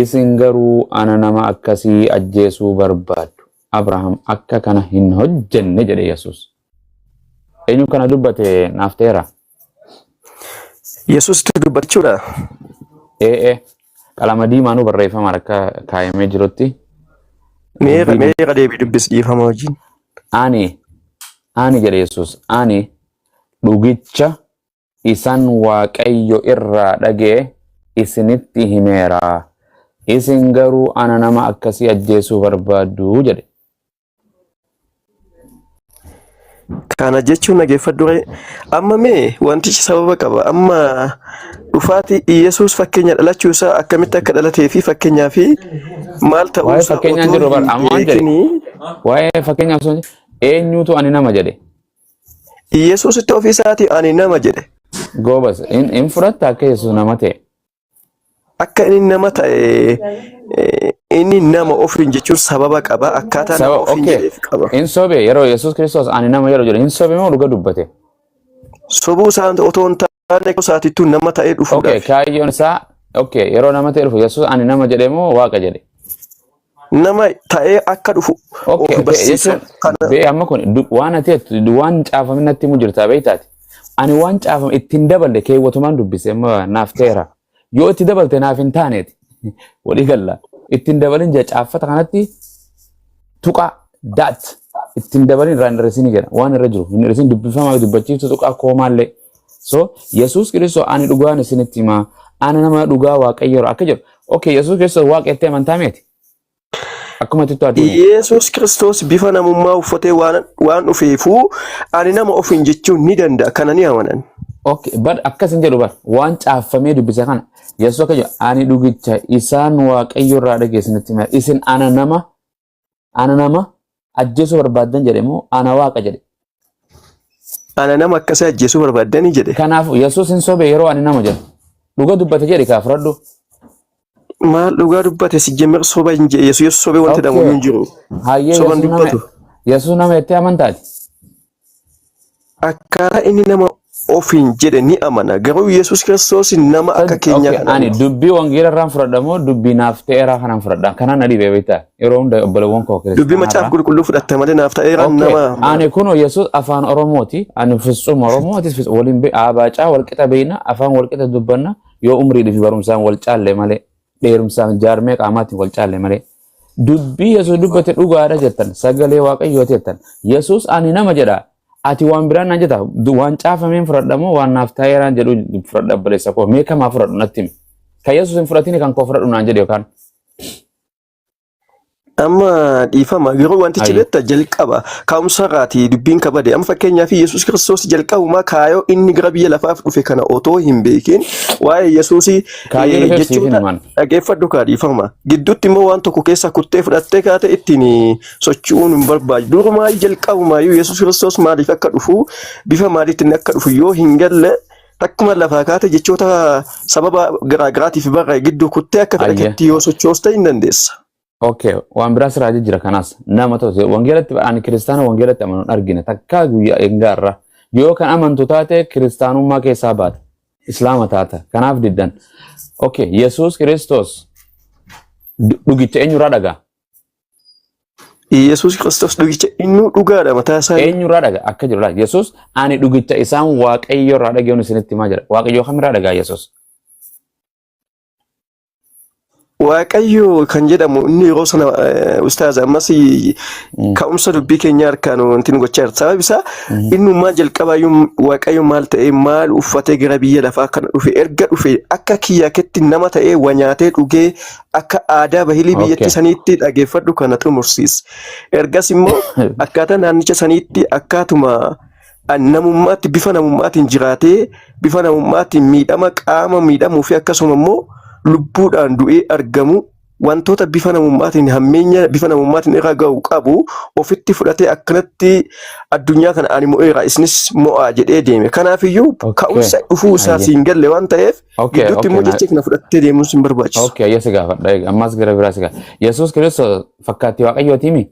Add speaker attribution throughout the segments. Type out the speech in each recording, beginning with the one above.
Speaker 1: isin garuu ana nama akkasii ajjeesuu barbaaddu. Abrahaam akka kana hin hojjenne jedhe Yesuus. Eenyu kana dubbate naaf ta'eera?
Speaker 2: Yesuus dubbachuudha.
Speaker 1: Qalama diimaanuu barreeffama harka kaayamee jirutti.
Speaker 2: Meeqa deebii dubbis dhiifama wajjin.
Speaker 1: Ani jedhe Yesuus. Ani dhugicha isan Waaqayyo irraa dhagee isinitti himeera. Isin garuu ana nama akkasii ajjeesuu barbaaddu jedhe.
Speaker 2: Kana jechuun dhageeffadhu amma mee wantichi sababa qaba. Amma dhufaati Yesuus fakkeenya dhalachuu isaa akkamitti akka dhalatee fi fakkeenyaa fi maal ta'uu isaa
Speaker 1: fakkeenyaan jiru bar ammaan jedhe. Waa'ee fakkeenyaaf sun eenyutu ani nama jedhe.
Speaker 2: Yesuus itti ofii isaatii ani nama jedhe.
Speaker 1: Goobas in fudhatta akka Yesuus nama ta'e.
Speaker 2: Akka inni nama ta'e inni nama ofiin jechuun sababa qaba. Akkaataa nama ofiin jedheef qaba.
Speaker 1: In sobe yeroo Yesuus Kiristoos ani nama yeroo jedhe in sobe moo dhuga dubbate?
Speaker 2: Sobuu isaan otoo hin taane isaatittuu nama ta'ee dhufuudhaaf.
Speaker 1: Kaayyoon isaa yeroo nama ta'e dhufu Yesuus ani nama jedhe moo Waaqa jedhe?
Speaker 2: Nama ta'ee akka dhufu.
Speaker 1: Amma kun waan ati waan caafame natti mu jirta beektaati. Ani waan caafame ittiin daballe keewwatumaan dubbise naaf ta'eera. Yoo itti dabalte naaf hin taaneeti. Walii galla. Ittiin dabalin caafata kanatti tuqa daat ittiin dabalin irraa hin hir'isin jedha. Waan irra jiru hin hir'isin dubbifamaa dubbachiiftu tuqa koomaallee. So Yesuus Kiristoos ani dhugaan isinitti himaa. Ana nama dhugaa Waaqayyo akka jedhu. Yesuus Kiristoos Waaqetti amantaa miti. Akkuma tuttu addunyaa.
Speaker 2: Yesuus Kiristoos bifa namummaa uffatee waan dhufeefuu ani nama ofiin jechuun ni danda'a. Kana ni amanan.
Speaker 1: Bad akkasin jedhu bar waan caafamee dubbise kana Yesuus akka jedhu ani dhugicha isaan Waaqayyo irraa dhageessinitti hima. Isin ana nama ajjeesuu barbaaddan jedhe moo ana Waaqa jedhe?
Speaker 2: Ana nama akkasii ajjeesuu barbaaddanii jedhe.
Speaker 1: Kanaaf Yesuus hin sobe yeroo ani nama jedhu. Dhuga dubbate jedhe kaa fudhadhu.
Speaker 2: Maal dhugaa dubbate si jemmer soba hin jedhe Yesuus sobee wanti dhamu hin jiru.
Speaker 1: Soban dubbatu. Yesuus nama itti amantaati.
Speaker 2: Akkaataa inni nama ofiin jedhe ni amana. Garuu Yesuus Kiristoos nama akka keenya
Speaker 1: kana. Ani dubbii wangeela irraan fudhadhamoo dubbii naaf ta'eeraa kanaan fudhadha. Kanaan na dhibee beektaa yeroo hunda obbolawwan koo keessa.
Speaker 2: Dubbii macaafa qulqulluu fudhatta malee naaf ta'eeraa nama.
Speaker 1: Ani kun Yesuus afaan Oromooti. Ani fitsum Oromootis waliin abaacaa walqixa beeyna afaan walqixa dubbanna yoo umrii fi barumsaan wal caalle malee dheerumsaan jaarmee qaamaatiin wal caalle malee. Dubbii Yesuus dubbate dhugaadha jettan sagalee Waaqayyoo jettan Yesuus ani nama jedha. Ati waan biraan naan jetta waan caafameen fudhadhamoo waan naaf ta'eeraan jedhu fudhadha baleessa koo meekamaa fudhadhu natti himi. Kan Yesuus hin fudhatini kan koo fudhadhu naan jedhe yookaan.
Speaker 2: Amma dhiifama garuu wantichi beektaa jalqaba ka'umsa irraati dubbiin kabade amma fakkeenyaaf Yesuus Kiristoos jalqabumaa kaayoo inni gara biyya lafaaf dhufe kana otoo hin beekin waa'ee Yesuus jechuudha dhageeffadhu kaa dhiifama gidduutti immoo waan tokko keessa kuttee fudhattee kaate ittiin socho'uun hin barbaadu durumaa jalqabumaayyuu Yesuus Kiristoos maaliif akka dhufu bifa maaliitiin akka dhufu yoo hin galle takkuma lafaa kaate jechoota sababa garaagaraatiif barra gidduu kuttee akka fedhaketti yoo sochoos ta'uu hin dandeessa.
Speaker 1: Waan biraa siraa jira kanaas nama ta'u wangeelatti ani kiristaana wangeelatti amanuun argina takkaa guyyaa eeggaarra yoo kan amantu taate kiristaanummaa keessaa baata islaama taata kanaaf diddan. Yesuus Kiristoos dhugicha eenyurraa dhagaa?
Speaker 2: Yesuus Kiristoos dhugicha inni dhugaadha mataa isaa.
Speaker 1: Eenyurraa dhagaa akka jiru Yesuus ani dhugicha isaan Waaqayyo irraa dhaga'uun isinitti himaa jira. Waaqayyo kamirraa dhagaa Yesuus?
Speaker 2: Waaqayyo kan jedhamu inni yeroo sana ustaaza ammas ka'umsa dubbii keenya harkaan wanti nu gochaa jirti. Sababni isaa innummaa jalqabaayyuu Waaqayyo maal ta'ee maal uffatee gara biyya lafaa kana dhufe erga dhufe akka kiyyaketti nama ta'ee wanyaatee dhugee akka aadaa bahilii biyyatti saniitti dhageeffadhu kana xumursiis. Ergas immoo akkaataa naannicha saniitti akkaatuma namummaatti bifa namummaatiin jiraatee bifa namummaatiin miidhama qaama miidhamuu fi akkasuma immoo lubbuudhaan du'ee argamu wantoota bifa namummaatiin hammeenya bifa namummaatiin irra ga'u qabu ofitti fudhatee akkanatti addunyaa kana ani mo'eera isinis mo'aa jedhee deeme. Kanaafiyyuu ka'umsa dhufuu isaa siin galle waan ta'eef gidduutti immoo jecha kana fudhattee deemuun sin barbaachisu.
Speaker 1: Yesuus gaafadha ammas gara biraa sigaa. Yesuus Kiristoos fakkaattii Waaqayyooti mi?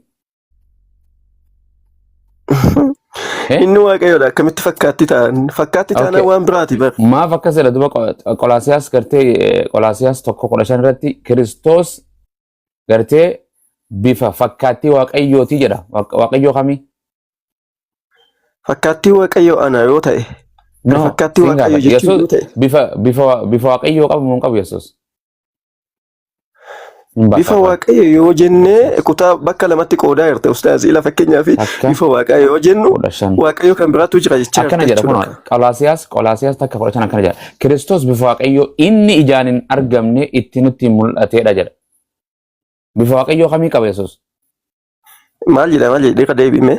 Speaker 2: inni waaqayyoodha akkamitti fakkaatti ta'an waan biraati bar.
Speaker 1: Maaf akkas jedha duba Qolaasiyaas gartee Qolaasiyaas 1:15 irratti Kiristoos gartee bifa fakkaattii waaqayyooti jedha. Waaqayyoo kamii?
Speaker 2: Fakkaattii waaqayyoo ana yoo ta'e. Fakkaattii waaqayyoo jechuun yoo ta'e.
Speaker 1: Bifa waaqayyoo qabu moo qabu Yesuus?
Speaker 2: Bifa waaqayyoo yoo jennee kutaa bakka lamatti qoodaa jirte ustaazii lafa fakkeenyaaf bifa waaqayyoo yoo jennu waaqayyoo kan biraatu jira jechuudha.
Speaker 1: Akkana jedha kun Qolaasiyaas takka 15 akkana jedha. Kiristoos bifa waaqayyoo inni ijaan hin argamne itti nutti mul'ateedha jedha. Bifa waaqayyoo kamii qaba Yesuus?
Speaker 2: Maal jedha deebime?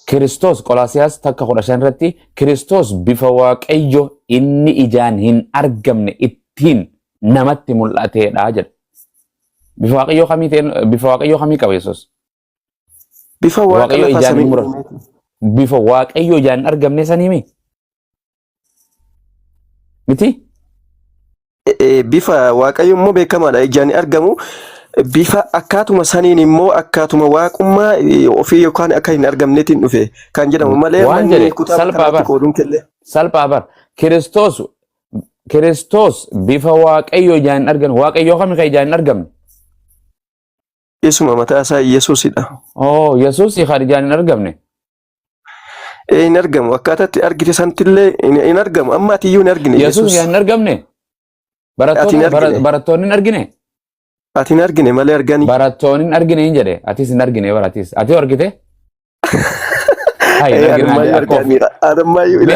Speaker 1: Kiristoos Qolaasiyaas takka 15 irratti Kiristoos bifa waaqayyoo inni ijaan hin argamne ittiin namatti mul'ateedha jedha. Bifa waaqayyoo kamii qaba Yesuus?
Speaker 2: Bifa waaqayyoo ijaan hin
Speaker 1: murre. Bifa waaqayyoo ijaan hin argamne saniimi? Miti?
Speaker 2: Bifa waaqayyoo immoo beekamaadha ijaan hin argamu. Bifa akkaatuma saniin immoo akkaatuma waaqummaa ofii yookaan akka hin argamneetiin dhufe kan jedhamu malee
Speaker 1: wanni kutaa kanatti qooduun kelle. Salphaa bar. Kiristoos bifa waaqayyoo ijaan hin argamne. Waaqayyoo kamii kan ijaan hin argamne?
Speaker 2: Isuma mataa isaa Yesuusidha.
Speaker 1: Oh, Yesuus kan ijaan hin argamne.
Speaker 2: Hin argamu akkaataatti argite santillee hin argamu amma ati iyyuu hin argine.
Speaker 1: Yesuus ijaan hin argamne. Barattoonni hin argine.
Speaker 2: Ati hin argine malee arganii.
Speaker 1: Barattoonni hin argine hin jedhe. Atis hin argine baratis. Ati argite?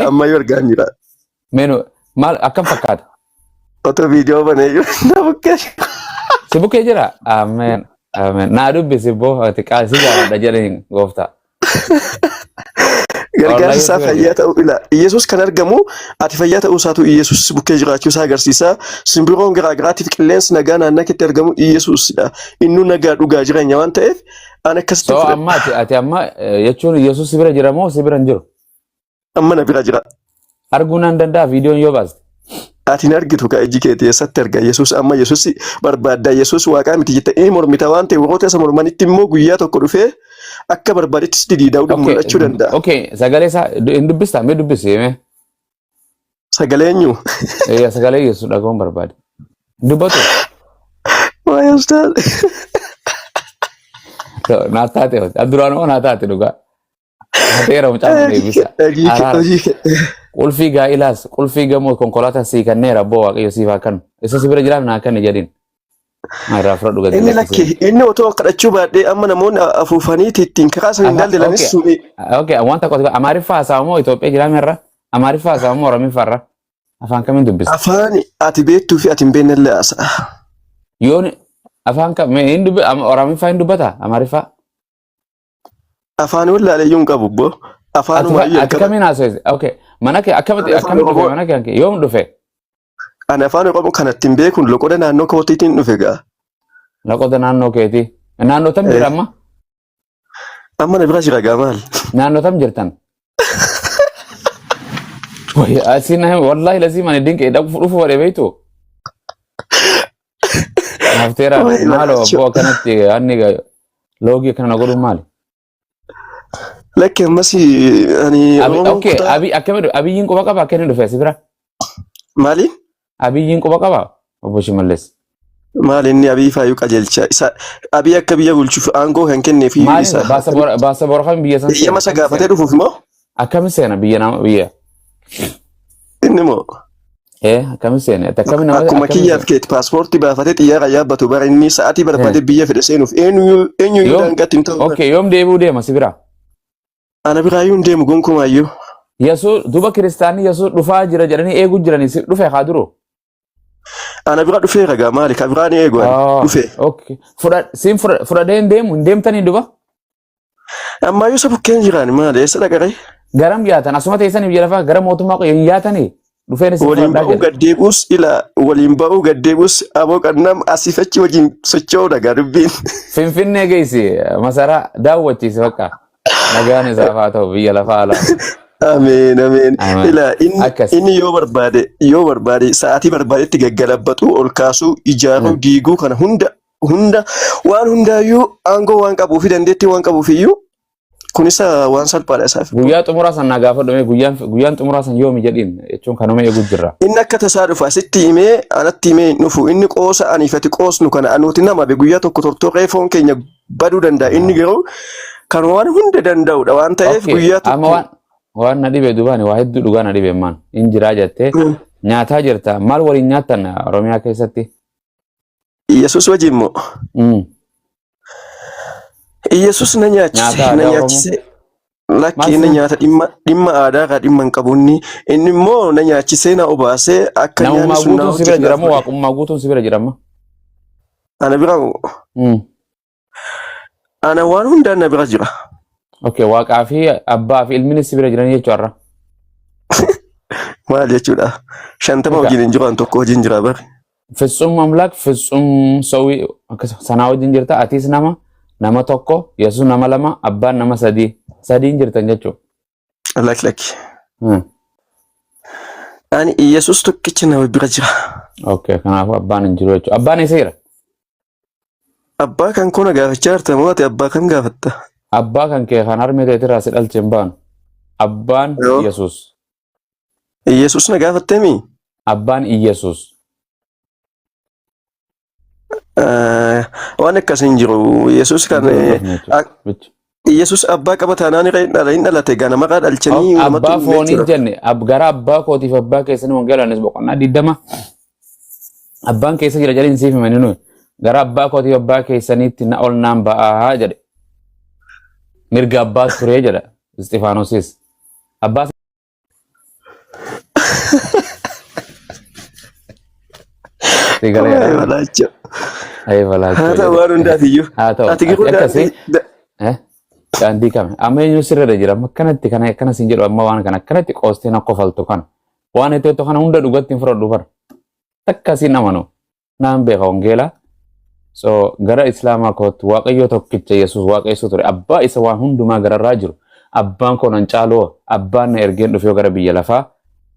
Speaker 2: Ammayyuu argaaniira.
Speaker 1: Menu maal akkam fakkaata?
Speaker 2: Otoo viidiyoo banee jiru na bukkee.
Speaker 1: Si bukkee jira? Ameen. Naa dubbisi boo ati qaasii jaalladha jedheen gooftaa.
Speaker 2: Gargaarsi isaa fayyaa ta'uu ila. Yesuus kan argamu ati fayyaa ta'uu isaatu Yesuus bukkee jiraachuu isaa agarsiisa. Simbiroon garaagaraatiif qilleensi nagaa naannoo keetti argamu Yesuusidha. Inni nagaa dhugaa jireenya waan ta'eef ani akkasitti
Speaker 1: fudhadha. Amma ati amma jechuun Yesuus si bira jira moo si bira hin jiru?
Speaker 2: Amma na bira jira.
Speaker 1: Arguu nan danda'a viidiyoon yoo baaste.
Speaker 2: Ati hin argitu ka iji keetii eessatti arga Yesuus amma Yesuus barbaadda Yesuus waaqaa miti jettee mormita waan ta'e warroota isa mormanitti immoo guyyaa tokko dhufee akka barbaadetti diddiida'uu mul'achuu danda'a.
Speaker 1: Okay, sagalee isaa hin dubbistaa mee dubbisee?
Speaker 2: Sagalee eenyu?
Speaker 1: Sagalee Yesuus dhagahuun barbaade. Dubbatu.
Speaker 2: Waayee ustaas.
Speaker 1: Naa taate adduraan hoo naa taate dhugaa. Mateera mucaa deebisa. Qulfii gaa'ilaas qulfii gamoo konkolaataa sii kanneera abboo waaqayyo siif haa kennu. Isa si bira jiraaf naa kenni jedhin. Irraa fudhadhu gadi.
Speaker 2: Inni lakke inni otoo kadhachuu baadhee amma namoonni afuufaniiti ittiin kakaasan hin daldalanis suuqii.
Speaker 1: Okay, wanta qotu Amaariffaa haasa'amu moo Itoophiyaa jiraame irra? Amaariffaa haasa'amu moo Oromiffaa irra? Afaan kamiin dubbisa?
Speaker 2: Afaan ati beektuu fi ati hin beekne illee haasa'a.
Speaker 1: Yoon afaan kamiin Oromiffaa hin dubbata Amaariffaa?
Speaker 2: Afaan wallaalee iyyuu hin qabu boo.
Speaker 1: Ati kamiin haasa'e? Okay. Mana kee akkamitti dhufe mana kee yoom dhufe?
Speaker 2: Ani afaan Oromoo kanatti hin beekun loqoda naannoo kootiitiin dhufe gaa.
Speaker 1: Loqoda naannoo keetii. Naannoo tam jira amma?
Speaker 2: Amma na bira jira gaa maal?
Speaker 1: Naannoo tam jirtan? Asiin wallahi lazima ani dinqee dhufu wadhe beektu. Nafteera maaloo abboo akkanatti anni loogii akkana godhuun maali?
Speaker 2: Lakke ammas ani
Speaker 1: okay abiyyiin quba qaba akka inni dhufe si bira
Speaker 2: maali
Speaker 1: abiyyiin quba qaba obbo Shimallis
Speaker 2: maali inni abii faayyuu qajeelcha isa abii akka biyya bulchuuf aangoo kan kenneef
Speaker 1: isa baasa borofan biyya san
Speaker 2: biyya masa gaafatee dhufuuf moo
Speaker 1: akkami seena biyya nama biyya
Speaker 2: inni moo
Speaker 1: akkami seena akkami nama
Speaker 2: akkuma kiyyaaf keetti paaspoortii baafatee xiyyaara yaabbatu bara inni sa'aatii barbaade biyya fedhe seenuuf eenyu daangaatti hin ta'u
Speaker 1: okay yoom deebi'uu deema si bira
Speaker 2: ana biraayyuu hin deemu gonkumaayyuu.
Speaker 1: Yesuus duba kiristaanii Yesuus dhufaa jira jedhanii eeguu jiranii si dhufe haa duru.
Speaker 2: Ana bira dhufee ragaa maali ka biraan eegu dhufe.
Speaker 1: Okay. Fudhadhee hin deemu hin deemtanii duba.
Speaker 2: Ammayyuu isa bukkeen jiraan maali eessa dhaqaree?
Speaker 1: Garam yaatan asuma teessanii biyya lafaa gara mootummaa hin yaatanii dhufeen isin
Speaker 2: waliin ba'uu gaddeebuus ila waliin ba'uu gaddeebuus aboo qannam asiifachi wajjin socho'uu dhagaa dubbiin.
Speaker 1: Finfinnee geessi masaraa daawwachiisi bakka. Nagaan isaaf haa ta'u biyya lafaa alaa.
Speaker 2: Ameen ameen. Ila inni yoo barbaade sa'aatii barbaadetti gaggalabbatu ol kaasuu ijaaruu diiguu kana hunda waan hundaayyuu aangoo waan qabuufi dandeettii waan qabuufiyyuu kunis waan salphaadha isaaf.
Speaker 1: Guyyaa xumuraa san naa gaafadhu guyyaan xumuraa san yoomi jedhiin jechuun kanuma eegu jirra.
Speaker 2: Inni akka tasaa dhufa asitti himee anatti himee hin dhufu inni qoosa aniifati qoosnu kana anuuti nama be guyyaa tokko tortoree foon keenya baduu danda'a inni garuu kan waan hunda danda'udha waan ta'eef guyyaa tokko.
Speaker 1: Amma waan na dhibee dubaani waa hedduu dhugaa na dhibee maan in jiraa jettee nyaataa jirta maal waliin nyaattan Oromiyaa keessatti?
Speaker 2: Yesus wajjin moo? Yesus na nyaachise lakki na nyaata dhimma aadaa ka dhimma hin qabunni inni immoo na nyaachisee na obaasee akka nyaanni sun na
Speaker 1: hojjetu jiramu waaqummaa guutuun si bira jirama.
Speaker 2: Ana bira ana waan hundaan na bira jira.
Speaker 1: Okay, waaqaa fi abbaa fi ilminis si bira jiran jechuudha.
Speaker 2: Maal jechuudha? 50 wajjin hin jiran tokko wajjin jira bari.
Speaker 1: Fitsum amlak fitsum sawi sanaa wajjin jirta atis nama tokko Yesus nama lama abbaan nama sadiin jirtan jechuudha.
Speaker 2: Laki. Ani Yesus tokkichi nama bira jira.
Speaker 1: Okay, kanaafuu abbaan hin jiru jechuudha. Abbaan eessa jira?
Speaker 2: Abbaa kan kuna gaafachaa jirta moo ati abbaa kan gaafatta?
Speaker 1: Abbaa kan kee kan harmee ta'e irraa si dhalche hin baanu. Abbaan Yesus.
Speaker 2: Yesus na gaafattemi?
Speaker 1: Abbaan Yesus.
Speaker 2: Waan akkasiin jiru Yesus kan Yesus abbaa qaba taanaan hin dhalate gana maqaa dhalchanii
Speaker 1: abbaa foonii jenne gara abbaa kootiif abbaa keessanii wangeelaanis boqonnaa 20 abbaan keessa jira jedhanii siif himanii nuyi gara abbaa kootiif abbaa keessaniitti na ol naan ba'aa jedhe mirga abbaa turee jedha Isxifaanosis abbaa Ayo balaacho.
Speaker 2: Haa ta'u waan hundaatiyyuu. Ati giruu
Speaker 1: daandii kame. Amma eenyu sirriidha jira. Akkanatti kana siin jedhu amma waan kana akkanatti qoostee na kofaltu kana. Waan itti kana hunda dhugatti hin fudhadhu bara. Akkasiin amanu. Naan beeka wangeelaa. So gara Islaamaa kootti Waaqayyo tokkicha Yesuus waaqessu ture. Abbaa isa waan hundumaa gararraa jiru. Abbaan koo nan caaloo abbaan na ergeen dhufee gara biyya lafaa.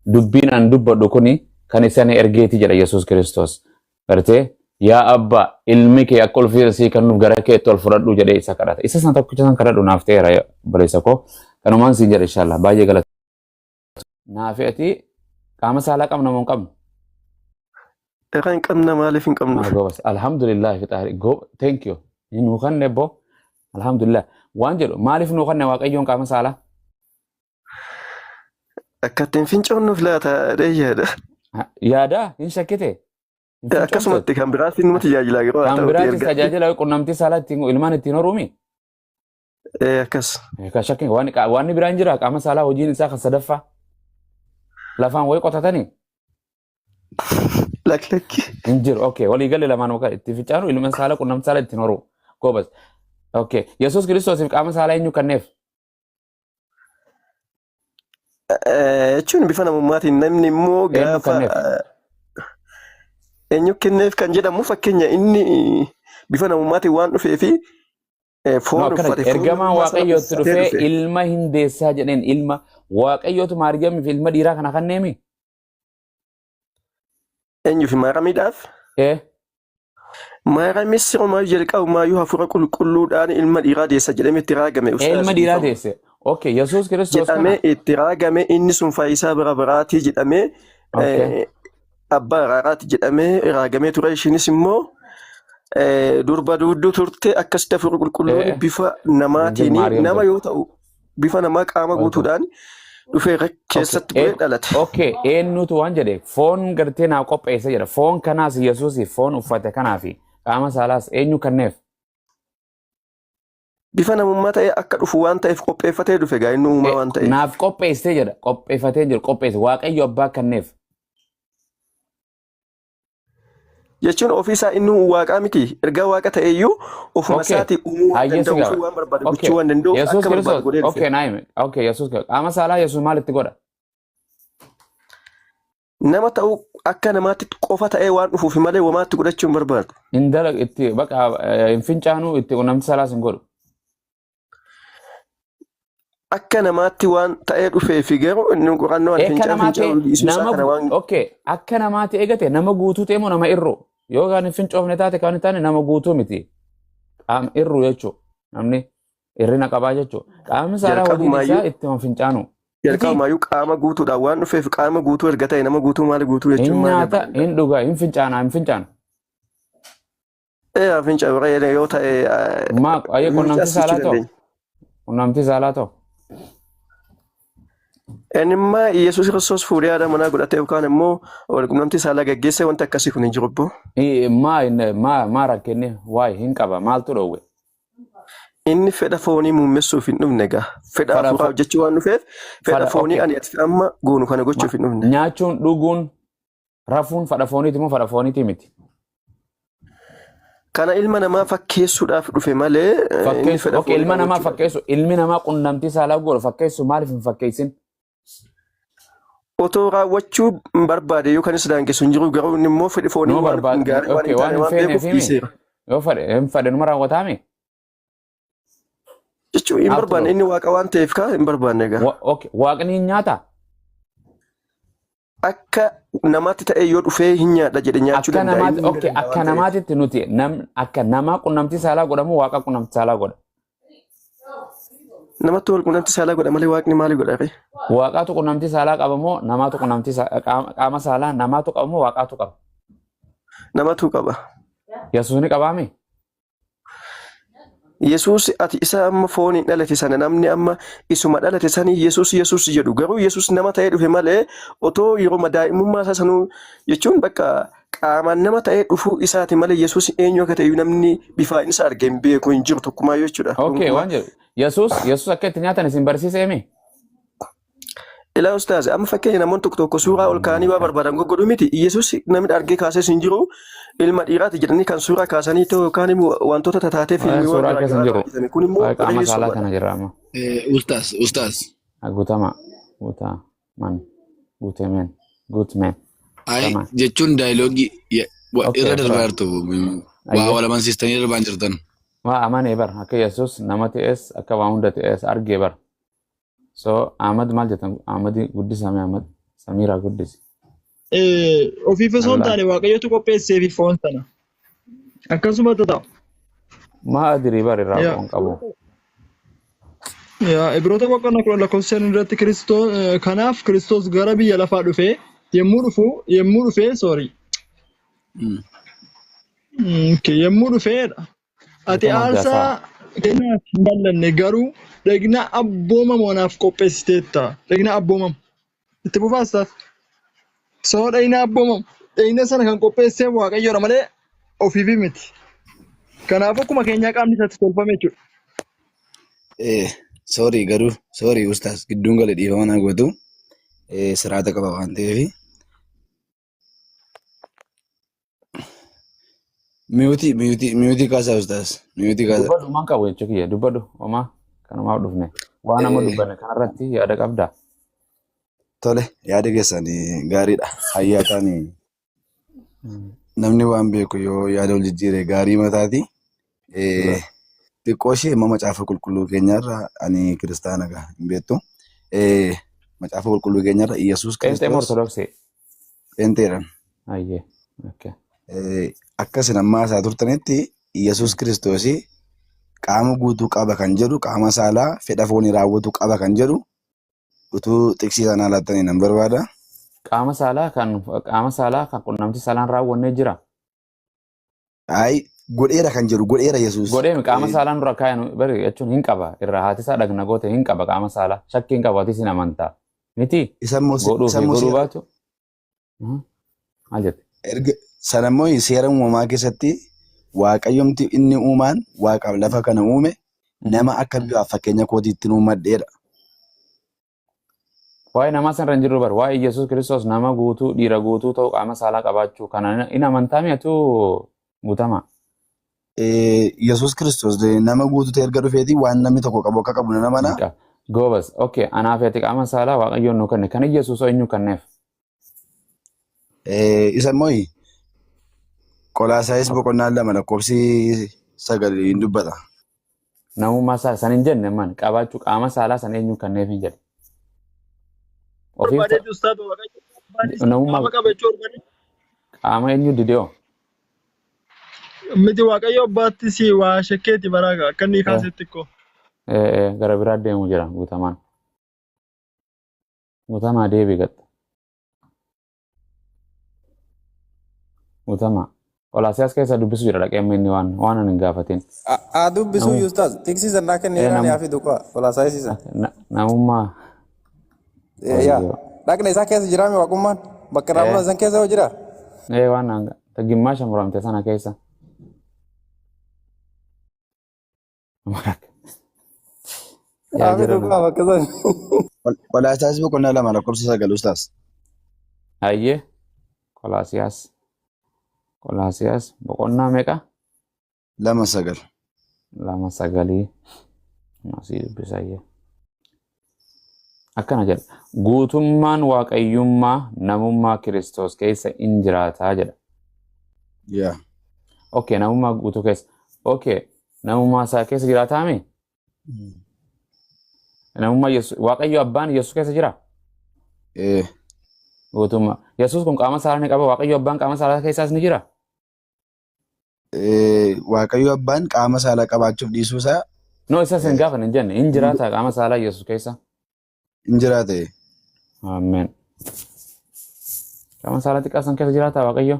Speaker 1: Dubbiin an dubbadhu kuni kan isa na ergeeti jedha Yesuus Kiristoos. Gartee yaa abbaa ilmi kee akka ulfiirsii kan nuuf gara keetti ol fudhadhu jedhee isa kadhata. Isa san tokkicha san kadhadhu naaf ta'eera baleessa koo. Kanumaan siin jedha inshallah baay'ee galata. Naafi ati qaama saalaa qabna moo hin qabnu?
Speaker 2: Egaa hin qabna maaliif hin qabnu?
Speaker 1: Alhamdulillah fixaari. Thank you. Nuu kan nebbo. Alhamdulillah. Waan jedhu maaliif nuu kan Waaqayyoon qaama saalaa?
Speaker 2: Akkattiin fincoonnuuf laata yaada.
Speaker 1: Yaada hin shakkite.
Speaker 2: Akkasumatti kan biraatti nama tajaajilaa yeroo
Speaker 1: kan biraatti tajaajila qunnamtii saalaa ilmaan ittiin horuumi.
Speaker 2: Akkas.
Speaker 1: Kan shakkin waan biraan jira qaama saalaa hojiin isaa kan sadaffaa. Lafaan wayii qotatanii.
Speaker 2: Lakki.
Speaker 1: Hin jiru. Okay, walii galee lamaan waqaa itti ficaanu ilmaan saalaa qunnamtii saalaa ittiin horu. Goobas. Okay, Yesuus Kiristoosiif qaama saalaa eenyu kenneef?
Speaker 2: Jechuun bifa namummaatiin namni immoo gaafa eenyu kenneef kan jedhamu fakkeenya inni bifa namummaatiin waan dhufee fi foon uffate.
Speaker 1: Ergamaan Waaqayyootti dhufee ilma hin deessaa jedheen ilma Waaqayyootu Maariyaamiif ilma dhiiraa kana kenneemi.
Speaker 2: Eenyuuf Maariyaamiidhaaf? Maariyaamiis Romaayyuu jalqabumayyuu hafuura qulqulluudhaan ilma dhiiraa deessa jedhamee itti raagame.
Speaker 1: Ilma dhiiraa deesse. Okay, Yesuus Kiristoos
Speaker 2: jedhamee itti raagame inni sun faayisaa bara baraatii jedhamee abbaa araaraati jedhamee raagamee ture ishiinis immoo durba duudduu turte akkasitti hafuura qulqulluun bifa namaatiin nama yoo ta'u bifa namaa qaama guutuudhaan dhufee keessatti bu'ee dhalate.
Speaker 1: Okay, eenyutu waan jedhe foon gartee naa qopheesse jedha. Foon kanaas Yesuusiif foon uffate kanaafi qaama saalaas eenyu kenneef?
Speaker 2: Bifa namummaa ta'ee akka dhufu waan ta'eef qopheeffatee dhufe gaa inni uumaa waan ta'eef.
Speaker 1: Naaf qopheessee jedha. Qopheeffatee jiru qopheesse Waaqayyo abbaa kenneef.
Speaker 2: Jechuun ofiisaa inni waaqaa miti ergaa waaqa ta'eyyuu ofuma isaatii uumuu waan danda'u waan barbaade gochuu waan danda'u akka barbaade godhee dhufe.
Speaker 1: Okay, naayime. Okay, Yesuus qaama saalaa Yesuus maal itti godha?
Speaker 2: Nama ta'uu akka namaatti qofa ta'ee waan dhufuuf malee wamaatti godhachuu hin barbaadu.
Speaker 1: Indala itti baqa hin fincaanuu itti qunnamtii saalaas hin godhu.
Speaker 2: Akka namaatti waan ta'ee dhufee fi garuu inni qorannoo waan fincaa'u dhiisuu isaa kana waan.
Speaker 1: Okay, akka namaatti eegate nama guutuu ta'e moo nama irru? Yoo gaan hin fincoofne taate kan hin taane nama guutuu miti. Irru jechuudha. Namni Irrina qabaa jechuudha. Qaamni saalaa hojiin isaa ittuma fincaanu.
Speaker 2: Jalqabumayyuu qaama guutuudhaan waan dhufeef qaama guutuu erga ta'e nama guutuu maali guutuu jechuun
Speaker 1: Hin
Speaker 2: maali?
Speaker 1: nyaata, hin dhugaa, hin fincaanu.
Speaker 2: Finca yoo ta'e
Speaker 1: Maa ayyee qunnamtii saalaa ta'u. Qunnamtii saalaa ta'u.
Speaker 2: Enimmaa Yesuus Kiristoos fuudhee haadha manaa godhatee yookaan immoo qunnamtii saalaa gaggeessee wanti akkasii kun hin jiru obbo.
Speaker 1: Maa rakkenne waa'ee hin qaba maaltu dhoowwe.
Speaker 2: Inni fedha foonii muummessuuf hin dhufne egaa. Fedha hafuuraa hojjechuu waan dhufeef fedha foonii ani ati amma goonu kana gochuuf hin dhufne.
Speaker 1: Nyaachuun dhuguun rafuun fedha fooniiti moo fedha fooniiti miti?
Speaker 2: Kana ilma namaa fakkeessuudhaaf dhufe malee
Speaker 1: ilma namaa fakkeessu ilmi namaa qunnamtii saalaa godhu fakkeessu maaliif hin fakkeessin?
Speaker 2: Otoo raawwachuu barbaade yookaan daangessu hin jiru garuu inni immoo fedhi foonii waan gaarii waan hin taane waan beekuuf dhiiseera.
Speaker 1: Yoo fedhe numa raawwataame?
Speaker 2: Jechuun hin barbaanne inni waaqa waan ta'eef kaa hin barbaanne egaa.
Speaker 1: Waaqni hin nyaataa?
Speaker 2: Akka namaatti ta'e yoo dhufee hin nyaadha jedhe nyaachuu danda'a.
Speaker 1: Akka namaatitti nuti akka namaa qunnamtii saalaa godhamu waaqa qunnamtii saalaa godha.
Speaker 2: Namatti wal qunnamtii saalaa godha malee waaqni maali godha?
Speaker 1: Waaqaatu qunnamtii saalaa qaba moo namaatu qunnamtii qaama saalaa namaatu qaba moo waaqaatu qaba?
Speaker 2: Namatu qaba.
Speaker 1: Yesuus ni qabaame?
Speaker 2: Yesuus ati isa amma fooniin dhalate sana namni amma isuma dhalate sanii Yesuus jedhu garuu Yesuus nama ta'ee dhufe malee otoo yeroo daa'imummaa isaa sanuu jechuun bakka qaamaan nama ta'ee dhufuu isaati malee Yesuus eenyu akka ta'e namni bifaan isa argee hin beeku hin jiru tokkumaa jechuudha.
Speaker 1: Waan jedhu Yesuus akka itti nyaatan isin barsiiseemi?
Speaker 2: Ilaa ustaaz amma fakkeenya namoonni tokko suuraa ol kaanii waa barbaadan goggodhu miti Yesuus namni argee kaasee hin jiru ilma dhiiraati jedhanii kan suuraa kaasanii ta'u yookaan wantoota tataatee fiilmii waan
Speaker 1: garaagaraa kun immoo qaama saalaa kana jira amma.
Speaker 3: Ustaaz.
Speaker 1: Guutama guutemeen.
Speaker 3: Jechuun daayiloogii irra darbaa jirtu waa walamansiistanii darbaa jirtan.
Speaker 1: Waa amanee bar akka Yesuus nama ta'es akka waan hunda ta'es argee bar. So Ahmad maal jettan Ahmad guddisame Ahmad Samiraa guddisi.
Speaker 4: Ofiif osoo hin taane waaqayyotu qopheessee fi foon sana. Akkasuma ta'u.
Speaker 1: Maa adirii bar irraa foon qabu.
Speaker 4: Ibroota boqonnaa 10 lakkoofsa irratti kanaaf Kiristoos gara biyya lafaa dhufee yemmuu dhufeedha. Ati aarsaa keenyaaf hin ballanne garuu dhagna abboomamu anaaf qopheessiteetta. Dhagna abboomamu. Itti fufaas taas. Dhagna abboomamu. Dhagna sana kan qopheessee waaqayyoodha malee ofiifi miti. Kanaaf akkuma keenyaa qaamni isaatti tolfame
Speaker 3: jechuudha. Sorry ustaas gidduun gala dhiifama naa gootu siraata qaba waan ta'eef. Miyuutii kaasaa ustaas.
Speaker 1: Dubbadhu maan qabu jechuu kiyya dubbadhu homaa kanumaaf dhufne waan amma dubbanne kanarratti yaada qabdaa.
Speaker 3: Tole yaada keessan gaariidha. Hayyaataan namni waan beeku yoo yaada ol jijjiire gaarii mataati. Xiqqoo ishee macaafa qulqulluu keenyarra ani kiristaana hin beektu. Macaafa qulqulluu keenyarra Yesuus Kiristoos.
Speaker 1: Pheenxee Ortodoksii.
Speaker 3: Pheenxeedhaan.
Speaker 1: Ayyee.
Speaker 3: Akka isin ammaa isaa turtanitti Yesuus Kiristoos qaama guutuu qaba kan jedhu qaama saalaa fedha foonii raawwatu qaba kan jedhu utuu tiksiisan alaattanii nan barbaada.
Speaker 1: Qaama saalaa kan qunnamtii saalaan raawwannee jira.
Speaker 3: Godheera kan jedhu godheera Yesuus.
Speaker 1: Godheemi qaama saalaan dura kaayan bari jechuun hin qaba irraa haati isaa dhagna goote hin qaba qaama saalaa shakkii hin qabu ati sin amantaa miti godhuu baatu. Maal jette?
Speaker 3: Sanammoo seera uumamaa keessatti waaqayyomti inni uumaan waaqaaf lafa kana uume nama akka biyyaaf fakkeenya kootiitti uumadheedha.
Speaker 1: Waa'ee namaa sanarra hin jirru bar waa'ee Yesuus Kiristoos nama guutuu dhiira guutuu ta'u qaama saalaa qabaachuu kana in amantaa mi'atu guutama.
Speaker 3: Yesuus Kiristoos nama guutuu ta'e erga dhufeeti waan namni tokko qabu akka qabu nama mana.
Speaker 1: Goobas anaaf ati qaama saalaa waaqayyoon nu kenne kan Yesuus eenyu kenneef.
Speaker 3: Isa immoo Qolaasaayis boqonnaa 2 lakkoofsi 9 hin dubbata.
Speaker 1: Namummaa isaa san hin jenne man qabaachuu qaama saalaa san eenyu kenneef hin jedhe. Qaama eenyu didee
Speaker 4: miti waaqayyo abbaatti si waa shakkeeti baraaga akka inni kaasetti ko.
Speaker 1: gara biraa deemu jira guutamaan. Guutamaa deebii gatta. Guutamaa. Olaasiyaas keessa dubbisu jira dhaqee inni waan ani hin gaafatin.
Speaker 5: Dubbisu Ustaz. Tiksi sana kan ni rani afi duka. Ola saya sisa.
Speaker 1: Namummaa.
Speaker 5: Ya. Dhaqne isaa keessa jiraame waaqummaan. Bakka raamuna san keessa hoo jira?
Speaker 1: Waan hanga. Gimmaasha muramte sana keessa.
Speaker 5: Afi duka bakka san.
Speaker 3: Qolaasiyaas boqonnaa lama lakkoofsa 9 Ustaas.
Speaker 1: Ayyee. Qolaasiyaas boqonnaa meeqa?
Speaker 3: 2:9.
Speaker 1: 2:9. Asii dubbisayyee. Akkana jedha. Guutummaan waaqayyummaa namummaa Kiristoos keessa in jiraataa jedha.
Speaker 3: Yeah.
Speaker 1: Okay, namummaa guutuu keessa. Okay, namummaa isaa keessa jiraataami? Namummaa waaqayyo abbaan Yesuus keessa jira? Guutummaa. Yesuus kun qaama saalaa ni qaba. Waaqayyo abbaan qaama saalaa keessaas ni jira?
Speaker 3: Waaqayyo abbaan qaama saalaa qabaachuuf dhiisuusaa
Speaker 1: No, isa sen gaafa hin jenne. In jiraata qaama saalaa Yesuus keessa?
Speaker 3: in jiraate.
Speaker 1: Amen. Qaama saalaa xiqqaa san keessa jiraata waaqayyo?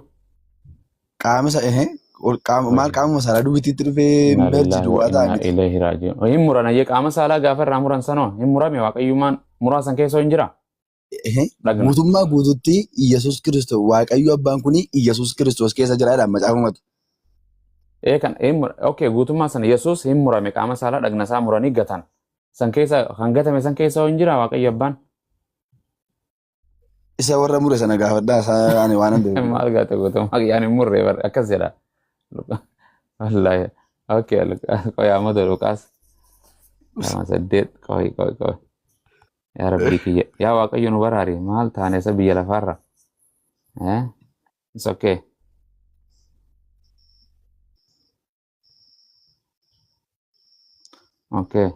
Speaker 3: Qaama maal qaamuma saalaa dubbitiitti dhufee merji duwwaa ta'an.
Speaker 1: Ilaahi raajii. Hin muranayyee qaama saalaa gaafa irraa muran sanoo hin murame waaqayyummaan muraa san keessa hin jira?
Speaker 3: Guutummaa guututti Iyyasuus Kiristoos waaqayyo abbaan kuni Iyyasuus Kiristoos keessa jiraadhaan macaafamatu.
Speaker 1: Okay, guutummaa sana Yesuus hin murame qaama saalaa dhagna isaa muranii gatan. San keessa kan gatame san keessa hin jira waaqayyo abbaan?
Speaker 3: Isa warra mure sana gaafadhaa isaa ani waan hin beeku.
Speaker 1: Maal gaate guutummaa yaan hin murre akkas jedha. Wallahi. Okay, qoyaa mata Luqaas. 8 qoy. Yaa Rabbii kiyya. Yaa waaqayyo nu baraari maal taane isa biyya lafaarra. It's okay. Okay.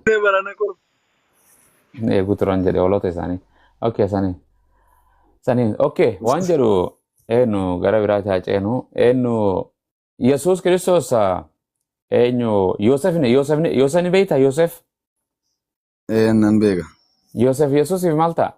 Speaker 1: Guturan jadi olot isaanii. Okay sanii. Okay waan jedhu eenyu gara biraatti haa ceenu eenyu Yesuus Kiristoos eenyu Yoosef ni beektaa Yoosef?
Speaker 3: Nan beeka.
Speaker 1: Yoosef Yesuusiif maal ta'a?